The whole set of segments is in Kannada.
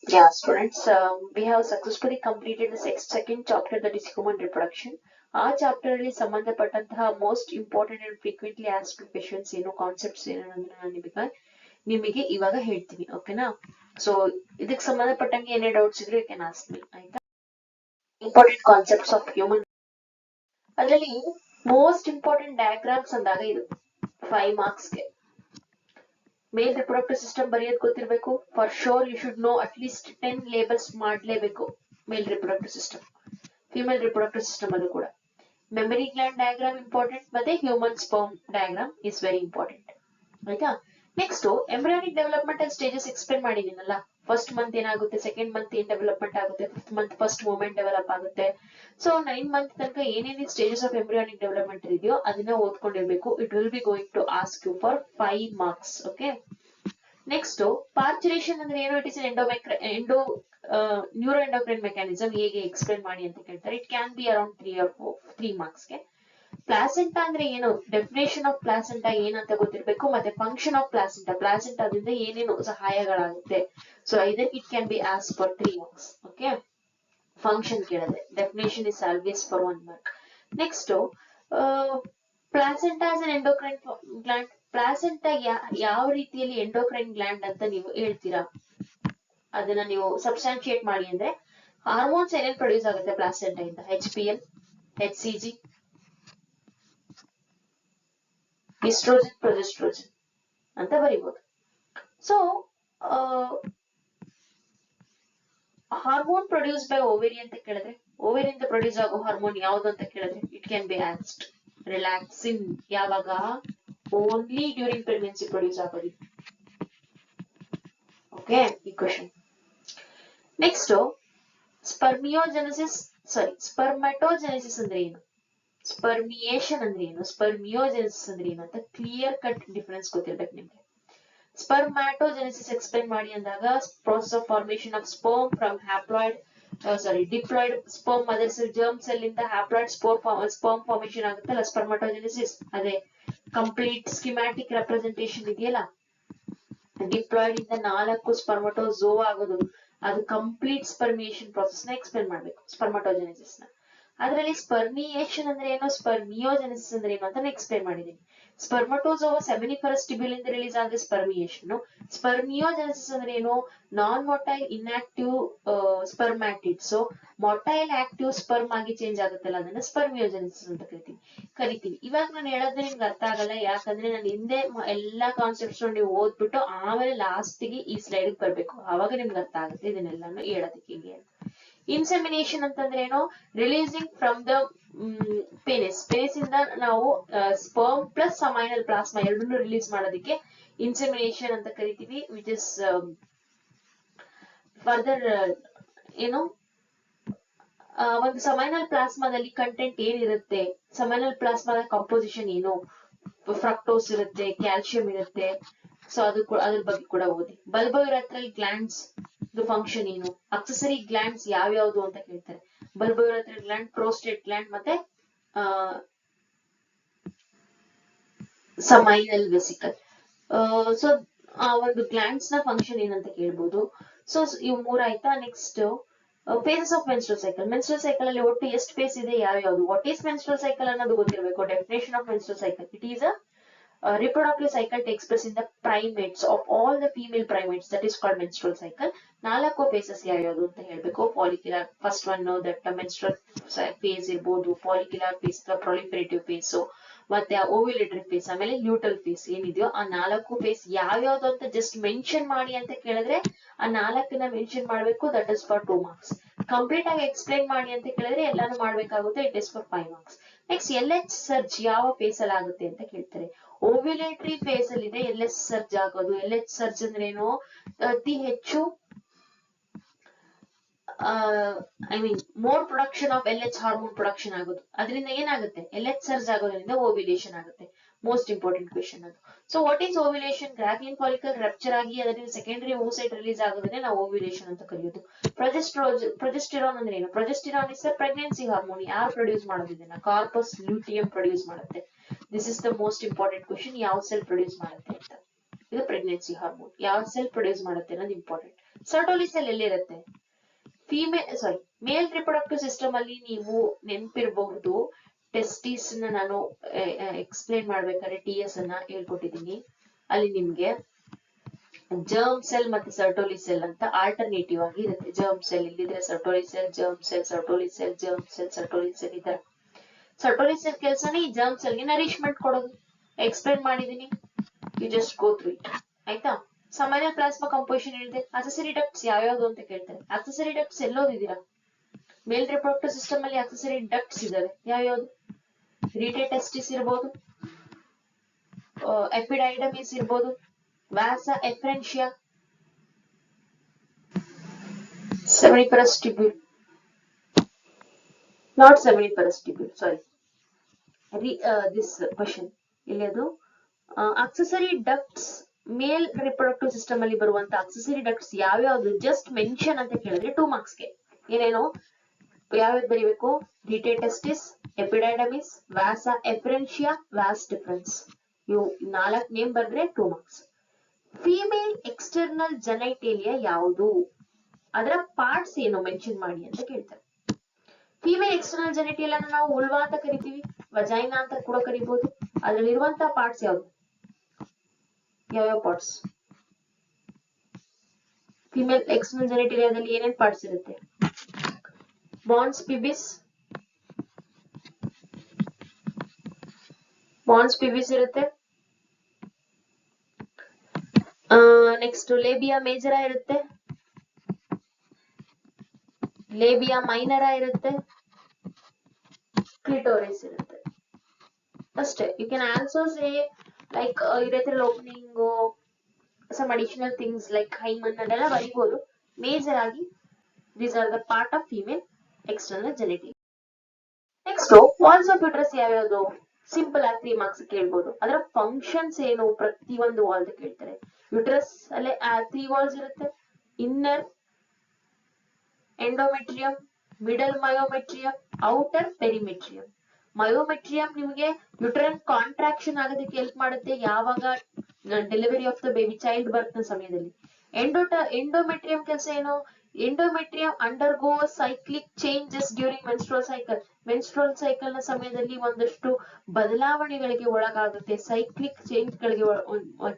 Yeah, students, we have successfully completed the second chapter, that is human reproduction. ಆ ಚಾಪ್ಟರ್ ಅಲ್ಲಿ ಸಂಬಂಧಪಟ್ಟಂತಹ most important and frequently asked questions ಏನು, ಕಾನ್ಸೆಪ್ಟ್ಸ್ ಏನು ಅನ್ನೋದನ್ನ ನಾನು ನಿಮಗೆ ಇವಾಗ ಹೇಳ್ತೀನಿ. ಓಕೆನಾ? ಸೊ ಇದಕ್ಕೆ ಸಂಬಂಧಪಟ್ಟಂಗೆ ಏನೇ ಡೌಟ್ಸ್ ಇದ್ರೆ ಯು ಕ್ಯಾನ್ ಆಸ್ಕ್ ಮೀ. ಆಯ್ತಾ? ಇಂಪಾರ್ಟೆಂಟ್ ಕಾನ್ಸೆಪ್ಟ್ಸ್ ಆಫ್ ಹ್ಯೂಮನ್, ಅದರಲ್ಲಿ ಮೋಸ್ಟ್ ಇಂಪಾರ್ಟೆಂಟ್ ಡಯಾಗ್ರಾಮ್ಸ್ ಅಂದಾಗ ಇದು 5 ಮಾರ್ಕ್ಸ್ಗೆ. ಮೇಲ್ ರಿಪ್ರೊಡಕ್ಟಿವ್ ಸಿಸ್ಟಮ್ ಬರೆಯೋದು ಗೊತ್ತಿರಬೇಕು. For sure you should know at least 10 labels ಮಾಡಲೇಬೇಕು. Male reproductive system, female reproductive system ಅದು ಕೂಡ. ಮೆಮರಿ ಗ್ಲ್ಯಾಂಡ್ ಡಯಾಗ್ರಾಮ್ ಇಂಪಾರ್ಟೆಂಟ್, ಮತ್ತೆ human sperm diagram is very important. ಆಯ್ತಾ? Next embryonic developmental stages explain ಮಾಡಿದೀನಲ್ಲ. ಫಸ್ಟ್ ಮಂತ್ ಏನಾಗುತ್ತೆ, ಸೆಕೆಂಡ್ ಮಂತ್ ಏನ್ ಡೆವಲಪ್ಮೆಂಟ್ ಆಗುತ್ತೆ, fifth month first movement develop ಆಗುತ್ತೆ. ಸೊ 9 ಮಂತ್ ತನಕ ಏನೇನು ಸ್ಟೇಜಸ್ ಆಫ್ ಎಂಬ್ರಿಯಾನಿಕ್ ಡೆವಲಪ್ಮೆಂಟ್ ಇದೆಯೋ ಅದನ್ನ ಓದ್ಕೊಂಡಿರ್ಬೇಕು. It will be going to ask you for 5 marks. Okay. Next parturition ಅಂದ್ರೆ ಏನು? It is endo neuro endocrine mechanism ಹೇಗೆ ಎಕ್ಸ್ಪ್ಲೇನ್ ಮಾಡಿ ಅಂತ ಕೇಳ್ತಾರೆ. ಇಟ್ ಕ್ಯಾನ್ ಬಿ ಅರೌಂಡ್ 3 ಮಾರ್ಕ್ಸ್ಗೆ. ಪ್ಲಾಸೆಂಟಾ ಅಂದ್ರೆ ಏನು? ಡೆಫಿನೇಷನ್ ಆಫ್ ಪ್ಲಾಸೆಂಟಾ ಏನಂತ ಗೊತ್ತಿರ್ಬೇಕು, ಮತ್ತೆ ಫಂಕ್ಷನ್ ಆಫ್ ಪ್ಲಾಸೆಂಟಾ, ಪ್ಲಾಸೆಂಟಾದಿಂದ ಏನೇನು ಸಹಾಯಗಳಾಗುತ್ತೆ. ಸೊ ಇದರ್ it can be as for 3 marks. Okay. Function ಕೇಳಿದ್ರೆ definition is always for 1 mark. Next placenta as an endocrine gland. Placenta ಯಾವ ರೀತಿಯಲ್ಲಿ ಎಂಡೋಕ್ರೈನ್ ಗ್ಲ್ಯಾಂಡ್ ಅಂತ ನೀವು ಹೇಳ್ತೀರಾ, ಅದನ್ನ ನೀವು ಸಬ್ಸ್ಟಾನ್ಶಿಯೇಟ್ ಮಾಡಿ ಅಂದ್ರೆ ಹಾರ್ಮೋನ್ಸ್ ಏನೇನು ಪ್ರೊಡ್ಯೂಸ್ ಆಗುತ್ತೆ ಪ್ಲಾಸೆಂಟಾ ಇಂದ? HPL, HCG, ಈಸ್ಟ್ರೋಜನ್, ಪ್ರೊಜೆಸ್ಟ್ರೋಜನ್ ಅಂತ ಬರೀಬಹುದು. ಸೊ ಹಾರ್ಮೋನ್ ಪ್ರೊಡ್ಯೂಸ್ ಬೈ ಓವೇರಿ ಅಂತ ಕೇಳಿದ್ರೆ, ಓವೇರಿಯಿಂದ ಪ್ರೊಡ್ಯೂಸ್ ಆಗೋ ಹಾರ್ಮೋನ್ ಯಾವುದು ಅಂತ ಕೇಳಿದ್ರೆ ಇಟ್ ಕ್ಯಾನ್ ಬಿ ಆಸ್ಕ್ಡ್ ರಿಲ್ಯಾಕ್ಸಿನ್. ಯಾವಾಗ? ಓನ್ಲಿ ಡ್ಯೂರಿಂಗ್ ಪ್ರೆಗ್ನೆನ್ಸಿ ಪ್ರೊಡ್ಯೂಸ್ ಆಗೋದು. ಓಕೆ, ಈ ಕ್ವೆಶನ್. ನೆಕ್ಸ್ಟ್ ಸ್ಪರ್ಮಟೋಜೆನೆಸಿಸ್ ಅಂದ್ರೆ ಏನು, ಸ್ಪರ್ಮಿಯೇಷನ್ ಅಂದ್ರೆ ಏನು, ಸ್ಪರ್ಮಿಯೋಜೆನೆಸಿಸ್ ಅಂದ್ರೆ ಏನು ಅಂತ ಕ್ಲಿಯರ್ ಕಟ್ ಡಿಫರೆನ್ಸ್ ಗೊತ್ತಿರ್ಬೇಕು ನಿಮ್ಗೆ. ಸ್ಪರ್ಮ್ಯಾಟೋಜೆನೆಸಿಸ್ ಎಕ್ಸ್ಪ್ಲೇನ್ ಮಾಡಿ ಅಂದಾಗ process of formation of sperm from diploid sperm mother cell germ cell ಇಂದ haploid sperm formation ಆಗುತ್ತಲ್ಲ ಸ್ಪರ್ಮಟೋಜೆನೆಸಿಸ್. ಅದೇ ಕಂಪ್ಲೀಟ್ ಸ್ಕಿಮ್ಯಾಟಿಕ್ ರೆಪ್ರೆಸೆಂಟೇಷನ್ ಇದೆಯಲ್ಲ, ಡಿಪ್ಲಾಯ್ಡ್ ಇಂದ 4 ಸ್ಪರ್ಮಟೋಝೋ ಆಗೋದು, ಅದು ಕಂಪ್ಲೀಟ್ ಸ್ಪರ್ಮಿಯೇಷನ್ ಪ್ರಾಸೆಸ್ ನ ಎಕ್ಸ್ಪ್ಲೇನ್ ಮಾಡ್ಬೇಕು, ಸ್ಪರ್ಮಟೋಜೆನೆಸಿಸ್ ನ. ಅದರಲ್ಲಿ ಸ್ಪರ್ಮಿಯೇಷನ್ ಅಂದ್ರೆ ಏನು, ಸ್ಪರ್ಮಿಯೋಜೆನೆಸಿಸ್ ಅಂದ್ರೆ ಏನು ಅಂತ ಎಕ್ಸ್ಪ್ಲೇನ್ ಮಾಡಿದೀನಿ. ಸ್ಪರ್ಮಟೋಝೋವ ಸೆಮಿನಿಫರಸ್ ಟ್ಯೂಬ್ಯೂಲ್ ಇಂದ ರಿಲೀಸ್ ಆದ್ರೆ ಸ್ಪರ್ಮಿಯೇಷನ್. ಸ್ಪರ್ಮಿಯೋಜೆನೆಸಿಸ್ ಅಂದ್ರೆ ಏನು, non motile inactive spermatid. So motile active sperm ಆಗಿ ಚೇಂಜ್ ಆಗುತ್ತಲ್ಲ, ಅದನ್ನ ಸ್ಪರ್ಮಿಯೋಜೆನೆಸಿಸ್ ಅಂತ ಕರಿತೀವಿ. ಇವಾಗ ನಾನು ಹೇಳೋದ್ರೆ ನಿಮ್ಗೆ ಅರ್ಥ ಆಗಲ್ಲ, ಯಾಕಂದ್ರೆ ನಾನು ಹಿಂದೆ ಎಲ್ಲಾ ಕಾನ್ಸೆಪ್ಟ್ಸ್ ನೀವು ಓದ್ಬಿಟ್ಟು ಆಮೇಲೆ ಲಾಸ್ಟ್ ಗೆ ಈ ಸ್ಲೈಡ್ ಬರ್ಬೇಕು, ಆವಾಗ ನಿಮ್ಗೆ ಅರ್ಥ ಆಗುತ್ತೆ ಇದನ್ನೆಲ್ಲಾನು ಹೇಳೋದಕ್ಕೆ. ಹಿಂಗೆ ಇನ್ಸೆಮಿನೇಷನ್ ಅಂತಂದ್ರೆ ಏನು, releasing from the penis. Penis ಇಂದ ನಾವು ಸ್ಪರ್ಮ್ ಪ್ಲಸ್ ಸಮೈನಲ್ ಪ್ಲಾಸ್ಮಾ ಎರಡನ್ನೂ ರಿಲೀಸ್ ಮಾಡೋದಕ್ಕೆ ಇನ್ಸೆಮಿನೇಷನ್ ಅಂತ ಕರಿತೀವಿ. ವಿಚ್ ಇಸ್ ಫರ್ದರ್ ಏನು, ಒಂದು ಸಮೈನಲ್ ಪ್ಲಾಸ್ಮಾದಲ್ಲಿ ಕಂಟೆಂಟ್ ಏನಿರುತ್ತೆ, ಸಮೈನಲ್ ಪ್ಲಾಸ್ಮಾದ ಕಂಪೋಸಿಷನ್ ಏನು, ಫ್ರಕ್ಟೋಸ್ ಇರುತ್ತೆ, ಕ್ಯಾಲ್ಸಿಯಂ ಇರುತ್ತೆ. ಸೊ ಅದ್ರ ಬಗ್ಗೆ ಕೂಡ ಓದಿ. ಬಲ್ಬೋಯುರೆಥ್ರಲ್ ಗ್ಲ್ಯಾಂಡ್ಸ್ ಫಂಕ್ಷನ್ ಏನು, ಅಕ್ಸೆಸರಿ ಗ್ಲ್ಯಾಂಡ್ಸ್ ಯಾವ್ಯಾವ್ದು ಅಂತ ಕೇಳ್ತಾರೆ. ಬಲ್ಬೋಯುರೆಥ್ರಲ್ ಗ್ಲ್ಯಾಂಡ್, ಪ್ರೋಸ್ಟೇಟ್ ಗ್ಲ್ಯಾಂಡ್, ಮತ್ತೆ ಸಮೈನಲ್ ವೆಸಿಕಲ್. ಸೊ ಆ ಒಂದು ಗ್ಲ್ಯಾಂಡ್ಸ್ ನ ಫಂಕ್ಷನ್ ಏನಂತ ಕೇಳ್ಬೋದು. ಸೊ ಇವು 3 ಆಯ್ತಾ. Next phases of menstrual cycle. Menstrual cycle ಅಲ್ಲಿ ಒಟ್ಟು ಎಷ್ಟು ಫೇಸ್ ಇದೆ, ಯಾವ್ಯಾವ್ದು, ವಾಟ್ ಈಸ್ ಮೆನ್ಸ್ಟ್ರಲ್ ಸೈಕಲ್ ಅನ್ನೋದು ಗೊತ್ತಿರಬೇಕು. Definition of menstrual cycle: it is a reproductive cycle takes place in the primates of all the female primates, that is called menstrual cycle. 4 phases ಯಾವ್ಯಾವುದು ಅಂತ ಹೇಳ್ಬೇಕು. Follicular first one, that menstrual phase ಇರ್ಬೋದು, ಫಾಲಿಕ್ಯುಲರ್ ಫೇಸ್, ಪ್ರೊಲಿಫರೇಟಿವ್ ಫೇಸ್, ಮತ್ತೆ ಓವ್ಯುಲೇಟರಿ ಫೇಸ್, ಆಮೇಲೆ ಲ್ಯೂಟಲ್ ಫೇಸ್ ಏನಿದೆಯೋ ಆ 4 ಫೇಸ್ ಯಾವ್ಯಾವ್ದು ಅಂತ ಜಸ್ಟ್ ಮೆನ್ಷನ್ ಮಾಡಿ ಅಂತ ಕೇಳಿದ್ರೆ ಆ 4ನ್ನ ಮೆನ್ಷನ್ ಮಾಡ್ಬೇಕು. That is for 2 marks. Complete ಆಗಿ ಎಕ್ಸ್ಪ್ಲೈನ್ ಮಾಡಿ ಅಂತ ಕೇಳಿದ್ರೆ ಎಲ್ಲಾನು ಮಾಡ್ಬೇಕಾಗುತ್ತೆ. It is for 5 marks. Next LH ಸರ್ಜ್ ಯಾವ ಫೇಸ್ ಅಲ್ಲಿ ಆಗುತ್ತೆ ಅಂತ ಕೇಳ್ತಾರೆ. ಓವ್ಯುಲೇಟರಿ ಫೇಸ್ ಅಲ್ಲಿ ಇದೆ LH ಸರ್ಜ್ ಆಗೋದು. LH ಸರ್ಜ್ ಅಂದ್ರೆ ಏನು, ಅತಿ ಹೆಚ್ಚು more production of LH hormone production ಆಗೋದು. ಅದರಿಂದ ಏನಾಗುತ್ತೆ, LH ಸರ್ಜ್ ಆಗೋದ್ರಿಂದ ಓವ್ಯುಲೇಷನ್ ಆಗುತ್ತೆ. ಮೋಸ್ಟ್ ಇಂಪಾರ್ಟೆಂಟ್ ಕ್ವೆಶನ್ ಅದು. So what is ovulation? Graafian follicle rupture ಆಗಿ ಅದರಿಂದ ಸೆಕೆಂಡರಿ ಓವಸೈಟ್ ರಿಲೀಸ್ ಆಗೋದನ್ನೇ ನಾವು ಓವ್ಯುಲೇಷನ್ ಅಂತ ಕರೆಯೋದು. ಪ್ರೊಜೆಸ್ಟಿರಾನ್ ಅಂದ್ರೆ ಏನು? Progesterone is pregnancy hormone. ಯಾರು ಪ್ರೊಡ್ಯೂಸ್ ಮಾಡೋದಿದನ್ನ? ಕಾರ್ಪಸ್ ಲ್ಯೂಟಿಯಂ ಪ್ರೊಡ್ಯೂಸ್ ಮಾಡುತ್ತೆ. This is the most important question. ಯಾವ ಸೆಲ್ ಪ್ರೊಡ್ಯೂಸ್ ಮಾಡುತ್ತೆ ಅಂತ. ಇದು ಪ್ರೆಗ್ನೆನ್ಸಿ ಹಾರ್ಮೋನ್. ಯಾವ ಸೆಲ್ ಪ್ರೊಡ್ಯೂಸ್ ಮಾಡುತ್ತೆ ಅನ್ನೋದು ಇಂಪಾರ್ಟೆಂಟ್. ಸರ್ಟೋಲಿ ಸೆಲ್ ಎಲ್ಲಿರುತ್ತೆ? ಮೇಲ್ ರಿಪ್ರೊಡಕ್ಟಿವ್ ಸಿಸ್ಟಮ್ ಅಲ್ಲಿ ನೀವು ನೆನ್ಪಿರಬಹುದು, ಟೆಸ್ಟಿಸ್ ನಾನು ಎಕ್ಸ್ಪ್ಲೇನ್ ಮಾಡ್ಬೇಕಾದ್ರೆ TS ಅನ್ನ ಹೇಳ್ಕೊಟ್ಟಿದ್ದೀನಿ. ಅಲ್ಲಿ ನಿಮ್ಗೆ ಜರ್ಮ್ ಸೆಲ್ ಮತ್ತೆ ಸರ್ಟೋಲಿ ಸೆಲ್ ಅಂತ ಆಲ್ಟರ್ನೇಟಿವ್ ಆಗಿ ಇರುತ್ತೆ. ಜರ್ಮ್ ಸೆಲ್ ಇಲ್ಲಿದ್ರೆ Sertoli cell, germ cell, Sertoli cell, germ cell, Sertoli cell ಈ ತರ. ಸರ್ಟೋಲಿ ಸೆಲ್ ಕೆಲಸನೇ ಈ ಜರ್ಮ್ ಸೆಲ್ಗೆ ನರಿಶ್ಮೆಂಟ್ ಕೊಡೋದು. ಎಕ್ಸ್ಪ್ಲೇನ್ ಮಾಡಿದೀನಿ, you just go through it. ಆಯ್ತಾ? ಸಾಮಾನ್ಯ ಪ್ಲಾಸ್ಮಾ ಕಂಪೋಸಿಷನ್ ಹೇಳಿದೆ. ಅಕ್ಸೆಸರಿ ಡಕ್ಟ್ಸ್ ಯಾವ್ಯಾವ್ದು ಅಂತ ಕೇಳ್ತಾರೆ. ಅಕ್ಸೆಸರಿ ಡಕ್ಟ್ಸ್ ಎಲ್ಲೋದಿದ್ದೀರಾ? ಮೇಲ್ ರಿಪ್ರೊಡಕ್ಟಿವ್ ಸಿಸ್ಟಮ್ ಅಲ್ಲಿ ಅಕ್ಸೆಸರಿ ಡಕ್ಟ್ಸ್ ಇದಾವೆ. ಯಾವ್ಯಾವ್ದು? ರೀಟೆ ಟೆಸ್ಟಿಸ್ ಇರ್ಬೋದು, ಎಪಿಡೈಡಮಿಸ್ ಇರ್ಬೋದು, vasa efferentia, seminiferous tubule, not seminiferous tubule, sorry. This question ಇಲ್ಲಿ ಅದು ಅಕ್ಸೆಸರಿ ಡಕ್ಟ್ಸ್ ಮೇಲ್ ರಿಪ್ರೊಡಕ್ಟಿವ್ ಸಿಸ್ಟಮ್ ಅಲ್ಲಿ ಬರುವಂತ ಅಕ್ಸೆಸರಿ ಡಕ್ಟ್ಸ್ ಯಾವ್ಯಾವ್ದು ಜಸ್ಟ್ ಮೆನ್ಷನ್ ಅಂತ ಕೇಳಿದ್ರೆ 2 ಮಾರ್ಕ್ಸ್ಗೆ ಏನೇನೋ ಯಾವ್ಯಾವ್ದು ಬರೀಬೇಕು? ರೀಟೆ ಟೆಸ್ಟಿಸ್, ಎಪಿಡೈಡಮಿಸ್, ವ್ಯಾಸ ಎಫ್ರೆನ್ಶಿಯಾ, ವ್ಯಾಸ್ ಡಿಫರೆನ್ಸ್. ಇವು 4 ನೇಮ್ ಬಂದ್ರೆ 2 ಮಾರ್ಕ್ಸ್. ಫಿಮೇಲ್ ಎಕ್ಸ್ಟರ್ನಲ್ ಜೆನೈಟೇಲಿಯಾ ಯಾವುದು? ಅದರ ಪಾರ್ಟ್ಸ್ ಏನು ಮೆನ್ಷನ್ ಮಾಡಿ ಅಂತ ಕೇಳ್ತಾರೆ. ಫಿಮೇಲ್ ಎಕ್ಸ್ಟರ್ನಲ್ ಜೆನೈಟೇಲಿಯಾ ನಾವು ಉಲ್ವಾ ಅಂತ ಕರಿತೀವಿ, ವಜೈನಾ ಅಂತ ಕೂಡ ಕರಿಬಹುದು. ಅದ್ರಲ್ಲಿರುವಂತಹ ಪಾರ್ಟ್ಸ್ ಯಾವ್ದು? ಯಾವ್ಯಾವ ಪಾರ್ಟ್ಸ್? ಫಿಮೇಲ್ ಎಕ್ಸ್ಟರ್ನಲ್ ಜೆನೈಟೇಲಿಯಾದಲ್ಲಿ ಏನೇನ್ ಪಾರ್ಟ್ಸ್ ಇರುತ್ತೆ? ಬಾನ್ಸ್ ಪಿಬಿಸ್ ಇರುತ್ತೆ. ನೆಕ್ಸ್ಟ್ ಲೇಬಿಯಾ ಮೇಜರಾ ಇರುತ್ತೆ, ಲೇಬಿಯಾ ಮೈನರಾ ಇರುತ್ತೆ, ಕ್ಲಿಟೋರಿಸ್ ಇರುತ್ತೆ. ಅಷ್ಟೇ. You can also say like urethral opening, some additional things like hymen ಅದೆಲ್ಲ ಬರೀಬಹುದು. ಮೇಜರ್ ಆಗಿ these are the part of female external genital. Next walls of uterus ಯಾವ್ಯಾವುದು? ಸಿಂಪಲ್ ಆಗಿ 3 ಮಾರ್ಕ್ಸ್ ಕೇಳ್ಬೋದು. ಅದರ ಫಂಕ್ಷನ್ಸ್ ಏನು? ಪ್ರತಿಯೊಂದು ವಾಲ್ದು ಕೇಳ್ತಾರೆ. ಯುಟ್ರಸ್ ಅಲ್ಲೇ 3 ವಾಲ್ಸ್ ಇರುತ್ತೆ. Inner endometrium, middle myometrium, outer perimetrium. Myometrium ನಿಮಗೆ ಯುಟ್ರನ್ ಕಾಂಟ್ರಾಕ್ಷನ್ ಆಗೋದಕ್ಕೆ ಹೆಲ್ಪ್ ಮಾಡುತ್ತೆ ಯಾವಾಗ delivery of the baby, child birth ನ ಸಮಯದಲ್ಲಿ. ಎಂಡೋಮೆಟ್ರಿಯಂ ಕೆಲಸ ಏನು? Endometrium undergo cyclic changes during menstrual cycle. Menstrual cycle ನ ಸಮಯದಲ್ಲಿ ಒಂದಷ್ಟು ಬದಲಾವಣೆಗಳಿಗೆ ಒಳಗಾಗುತ್ತೆ, ಸೈಕ್ಲಿಕ್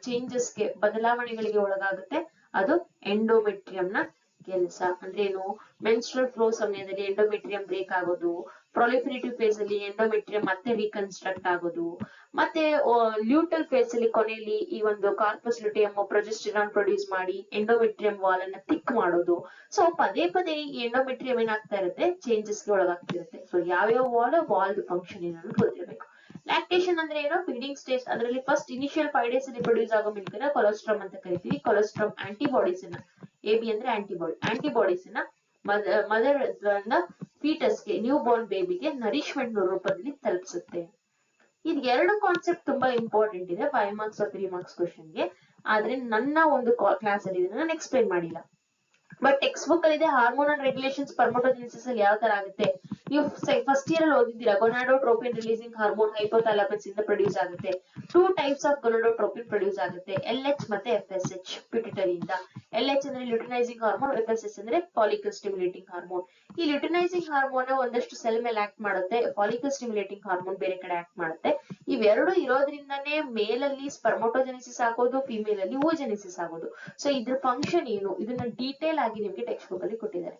ಚೇಂಜಸ್ಗೆ ಬದಲಾವಣೆಗಳಿಗೆ ಒಳಗಾಗುತ್ತೆ. ಅದು ಎಂಡೋಮೆಟ್ರಿಯಂ ನ ಕೆಲಸ. ಅಂದ್ರೆ ಏನು? ಮೆನ್ಸ್ಟ್ರುವಲ್ ಫ್ಲೋ ಸಮಯದಲ್ಲಿ ಎಂಡೋಮೆಟ್ರಿಯಂ ಬ್ರೇಕ್ ಆಗೋದು, ಪ್ರೊಲಿಫರೇಟಿವ್ ಫೇಸ್ ಅಲ್ಲಿ ಎಂಡೋಮೆಟ್ರಿಯಂ ಮತ್ತೆ ರೀಕನ್ಸ್ಟ್ರಕ್ಟ್ ಆಗೋದು, ಮತ್ತೆ ಲ್ಯೂಟಲ್ ಫೇಸ್ ಅಲ್ಲಿ ಕೊನೆಯಲ್ಲಿ ಈ ಒಂದು ಕಾರ್ಪಸ್ ಲ್ಯೂಟಿಯಂ ಪ್ರೊಜೆಸ್ಟರಾನ್ ಪ್ರೊಡ್ಯೂಸ್ ಮಾಡಿ ಎಂಡೋಮೆಟ್ರಿಯಂ ವಾಲ್ ಅನ್ನ ಥಿಕ್ ಮಾಡೋದು. ಸೊ ಪದೇ ಪದೇ ಈ ಎಂಡೋಮೆಟ್ರಿಯಂ ಏನಾಗ್ತಾ ಇರುತ್ತೆ? ಚೇಂಜಸ್ ಗೆ ಒಳಗಾಗ್ತಿರುತ್ತೆ. ಸೊ ಯಾವ್ಯಾವ ವಾಲ್ಡ್ ಫಂಕ್ಷನ್ ಏನನ್ನು ಗೊತ್ತಿರಬೇಕು. ಲ್ಯಾಕ್ಟೇಷನ್ ಅಂದ್ರೆ ಏನು? Feeding stage. ಅದರಲ್ಲಿ ಫಸ್ಟ್ ಇನಿಷಿಯಲ್ 5 days ಅಲ್ಲಿ ಪ್ರೊಡ್ಯೂಸ್ ಆಗೋ ಮಿಲ್ಕ್ ನ ಕೊಲೆಸ್ಟ್ರಾಮ್ ಅಂತ ಕರಿತೀವಿ. ಕೊಲೆಸ್ಟ್ರಾಮ್ ಆಂಟಿಬಾಡೀಸ್ ನ, AB ಅಂದ್ರೆ ಆಂಟಿಬಾಡೀಸ್ ನ ಮದರ್ ಫೀಟಸ್ಗೆ, ನ್ಯೂ ಬೋರ್ನ್ ಬೇಬಿಗೆ ನರಿಶ್ಮೆಂಟ್ ರೂಪದಲ್ಲಿ ತಲುಪಿಸುತ್ತೆ. ಇದು 2 ಕಾನ್ಸೆಪ್ಟ್ ತುಂಬಾ ಇಂಪಾರ್ಟೆಂಟ್ ಇದೆ 5 ಮಾರ್ಕ್ಸ್ 3 ಮಾರ್ಕ್ಸ್ ಕ್ವಶನ್ಗೆ. ಆದ್ರೆ ನನ್ನ ಒಂದು ಕ್ಲಾಸ್ ಅಲ್ಲಿ ನಾನು ಎಕ್ಸ್ಪ್ಲೈನ್ ಮಾಡಿಲ್ಲ. ಬಟ್ ಟೆಕ್ಸ್ಟ್ ಬುಕ್ ಅಲ್ಲಿ ಇದೆ ಹಾರ್ಮೋನಲ್ ರೆಗ್ಯುಲೇಷನ್ ಸ್ಪರ್ಮಟೋಜೆನಿಸಿಸ್ ಅಲ್ಲಿ ಯಾವ ತರ ಆಗುತ್ತೆ. ನೀವು ಫಸ್ಟ್ ಇಯರ್ ಅಲ್ಲಿ ಓದಿದ್ದೀರಾ, ಗೊನಾಡೋಟ್ರೋಪಿನ್ ರಿಲೀಸಿಂಗ್ ಹಾರ್ಮೋನ್ ಹೈಪೋಥಾಲಮಸ್ ಇಂದ ಪ್ರೊಡ್ಯೂಸ್ ಆಗುತ್ತೆ. 2 ಟೈಪ್ಸ್ ಆಫ್ ಗೊನಾಡೋಟ್ರೋಪಿನ್ ಪ್ರೊಡ್ಯೂಸ್ ಆಗುತ್ತೆ, LH ಮತ್ತೆ FSH ಪಿಟ್ಯುಟರಿ ಇಂದ. LH ಅಂದ್ರೆ ಲ್ಯೂಟಿನೈಸಿಂಗ್ ಹಾರ್ಮೋನ್, FSH ಅಂದ್ರೆ ಫಾಲಿಕಲ್ ಸ್ಟಿಮ್ಯುಲೇಟಿಂಗ್ ಹಾರ್ಮೋನ್. ಈ ಲ್ಯೂಟಿನೈಸಿಂಗ್ ಹಾರ್ಮೋನ್ ಒಂದಷ್ಟು ಸೆಲ್ ಮೇಲೆ ಆಕ್ಟ್ ಮಾಡುತ್ತೆ, ಫಾಲಿಕಲ್ ಸ್ಟಿಮ್ಯುಲೇಟಿಂಗ್ ಹಾರ್ಮೋನ್ ಬೇರೆ ಕಡೆ ಆಕ್ಟ್ ಮಾಡುತ್ತೆ. ಇವೆರಡು ಇರೋದ್ರಿಂದಾನೇ ಮೇಲಲ್ಲಿ ಸ್ಪರ್ಮಟೋಜೆನಿಸಿಸ್ ಆಗೋದು, ಫಿಮೇಲ್ ಅಲ್ಲಿ ಓಜೆನಿಸಿಸ್ ಆಗೋದು. ಸೊ ಇದ್ರ ಫಂಕ್ಷನ್ ಏನು? ಇದನ್ನ ಡೀಟೇಲ್ ಆಗಿ ನಿಮ್ಗೆ ಟೆಕ್ಸ್ಟ್ ಬುಕ್ ಅಲ್ಲಿ ಕೊಟ್ಟಿದ್ದಾರೆ.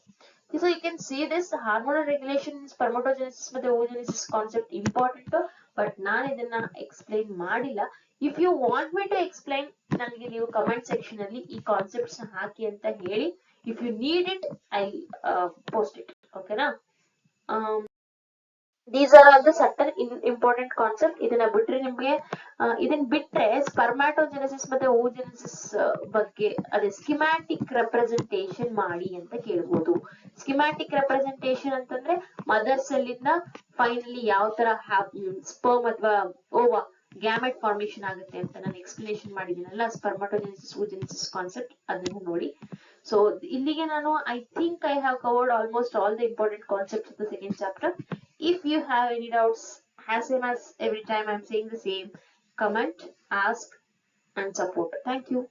So you can see this hormonal regulation spermatogenesis ಮತ್ತೆ ಓಜೆನಿಸಿಸ್ ಕಾನ್ಸೆಪ್ಟ್ ಇಂಪಾರ್ಟೆಂಟ್, ಬಟ್ ನಾನು ಇದನ್ನ ಎಕ್ಸ್ಪ್ಲೈನ್ ಮಾಡಿಲ್ಲ. If you want me to explain, ನನಗೆ ನೀವು ಕಮೆಂಟ್ ಸೆಕ್ಷನ್ ಅಲ್ಲಿ ಈ ಕಾನ್ಸೆಪ್ಟ್ಸ್ ಹಾಕಿ ಅಂತ ಹೇಳಿ. If you need it, I post it. ಓಕೆನಾ? These are all the certain important concept. ಇದನ್ನ ಬಿಟ್ರೆ ನಿಮ್ಗೆ ಇದನ್ನ ಬಿಟ್ರೆ ಸ್ಪರ್ಮ್ಯಾಟೋಜೆನೆಸಿಸ್ ಮತ್ತೆ ಓಜೆನೆಸಿಸ್ ಬಗ್ಗೆ ಅದೇ ಸ್ಕಿಮ್ಯಾಟಿಕ್ ರೆಪ್ರೆಸೆಂಟೇಷನ್ ಮಾಡಿ ಅಂತ ಕೇಳ್ಬೋದು. ಸ್ಕಿಮ್ಯಾಟಿಕ್ ರೆಪ್ರೆಸೆಂಟೇಷನ್ ಅಂತಂದ್ರೆ ಮದರ್ ಸೆಲ್ ಇಂದ ಫೈನಲಿ ಯಾವ ತರ ಸ್ಪರ್ಮ್ ಅಥವಾ ಓವಾ ಗ್ಯಾಮೆಟ್ ಫಾರ್ಮೇಶನ್ ಆಗುತ್ತೆ ಅಂತ ನಾನು ಎಕ್ಸ್ಪ್ಲನೇಷನ್ ಮಾಡಿದ್ದೀನಲ್ಲ, ಸ್ಪರ್ಮಟೋಜೆನೆಸಿಸ್ ಓಜೆನೆಸಿಸ್ ಕಾನ್ಸೆಪ್ಟ್, ಅದನ್ನ ನೋಡಿ. ಸೊ ಇಲ್ಲಿಗೆ ನಾನು I think I have covered almost all the important concepts of the second chapter. If you have any doubts, as same as every time I'm saying the same, comment, ask and support. Thank you.